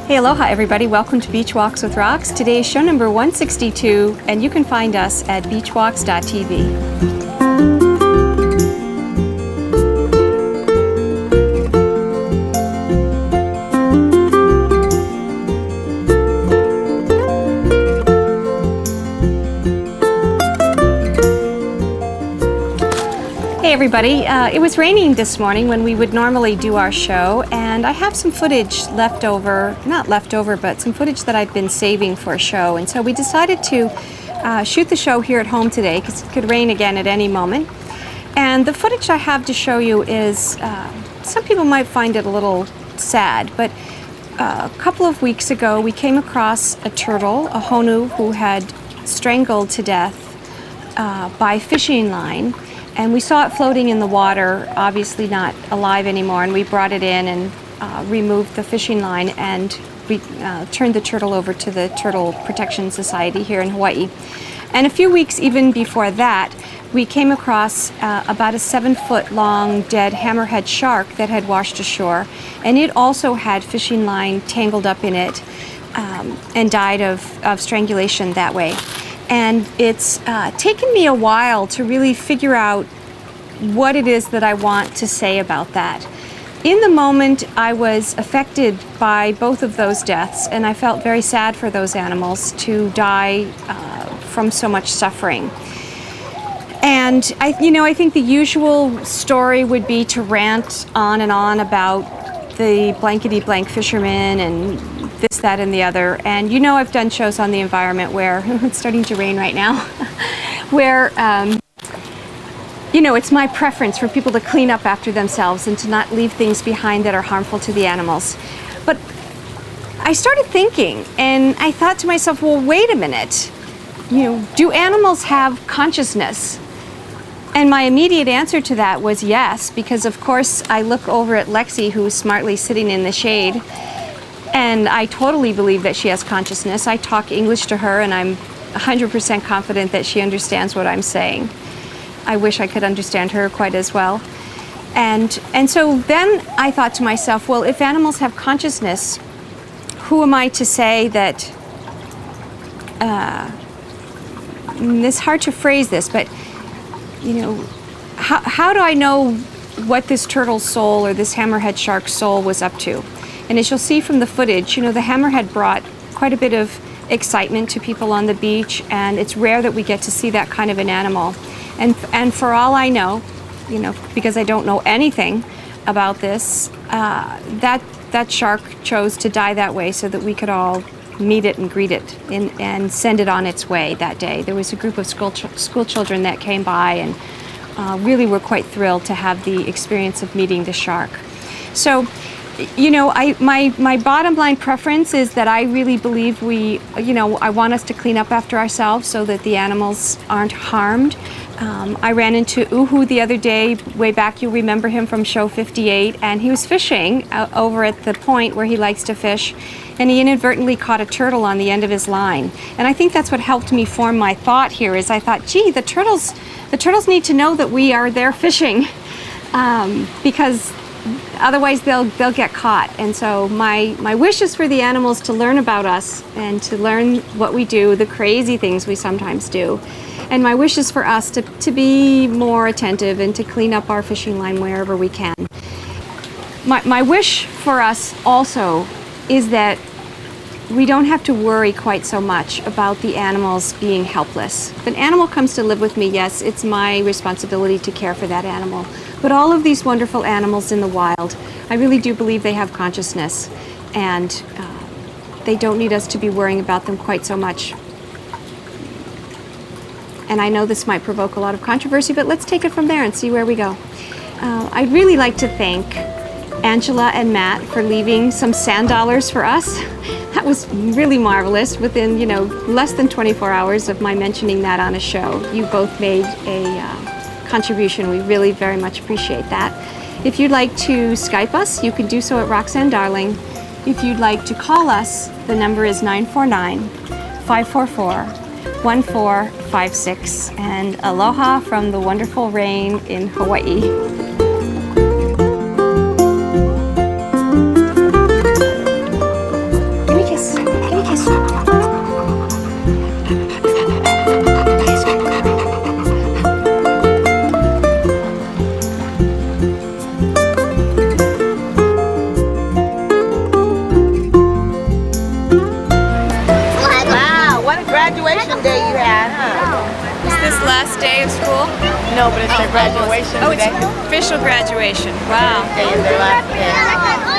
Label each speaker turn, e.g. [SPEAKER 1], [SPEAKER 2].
[SPEAKER 1] Hey, aloha everybody. Welcome to Beach Walks with Rocks. Today is show number 162, and you can find us at beachwalks.tv. Hey everybody, it was raining this morning when we would normally do our show, and I have some footage left over, not left over, but some footage that I've been saving for a show, and so we decided to shoot the show here at home today because it could rain again at any moment. And the footage I have to show you is, some people might find it a little sad, but a couple of weeks ago we came across a turtle, a honu, who had strangled to death by fishing line. And we saw it floating in the water, obviously not alive anymore, and we brought it in and removed the fishing line, and we turned the turtle over to the Turtle Protection Society here in Hawaii. And a few weeks even before that, we came across about a 7-foot long dead hammerhead shark that had washed ashore, and it also had fishing line tangled up in it and died of strangulation that way. And it's taken me a while to really figure out what it is that I want to say about that. In the moment, I was affected by both of those deaths, and I felt very sad for those animals to die from so much suffering. And I think the usual story would be to rant on and on about the blankety-blank fishermen and this, that, and the other. And I've done shows on the environment where, it's starting to rain right now, where, it's my preference for people to clean up after themselves and to not leave things behind that are harmful to the animals. But I started thinking, and I thought to myself, well, wait a minute, do animals have consciousness? And my immediate answer to that was yes, because of course I look over at Lexi, who's smartly sitting in the shade, and I totally believe that she has consciousness. I talk English to her, and I'm 100% confident that she understands what I'm saying. I wish I could understand her quite as well. And so then I thought to myself, well, if animals have consciousness, who am I to say that, it's hard to phrase this, but, how do I know what this turtle's soul or this hammerhead shark's soul was up to? And as you'll see from the footage, the hammerhead brought quite a bit of excitement to people on the beach, and it's rare that we get to see that kind of an animal. And for all I know, because I don't know anything about this, that shark chose to die that way so that we could all meet it and greet it and send it on its way that day. There was a group of school children that came by and really were quite thrilled to have the experience of meeting the shark. So, my bottom line preference is that I really believe I want us to clean up after ourselves so that the animals aren't harmed. I ran into Uhu the other day, way back, you'll remember him from show 58, and he was fishing over at the point where he likes to fish, and he inadvertently caught a turtle on the end of his line. And I think that's what helped me form my thought here, is I thought, gee, the turtles need to know that we are there fishing, because otherwise they'll get caught. And so my wish is for the animals to learn about us and to learn what we do, the crazy things we sometimes do. And my wish is for us to be more attentive and to clean up our fishing line wherever we can. My wish for us also is that we don't have to worry quite so much about the animals being helpless. If an animal comes to live with me, yes, it's my responsibility to care for that animal. But all of these wonderful animals in the wild, I really do believe they have consciousness, and they don't need us to be worrying about them quite so much. And I know this might provoke a lot of controversy, but let's take it from there and see where we go. I'd really like to thank Angela and Matt for leaving some sand dollars for us. That was really marvelous. Within, less than 24 hours of my mentioning that on a show, you both made a contribution. We really very much appreciate that. If you'd like to Skype us, you can do so at Roxanne Darling. If you'd like to call us, the number is 949-544-1456. And aloha from the wonderful rain in Hawaii.
[SPEAKER 2] graduation day you had, huh?
[SPEAKER 1] Is this last day of school?
[SPEAKER 2] No, but it's their graduation
[SPEAKER 1] Oh, it's
[SPEAKER 2] day.
[SPEAKER 1] official graduation. Wow.
[SPEAKER 2] Day is their last day.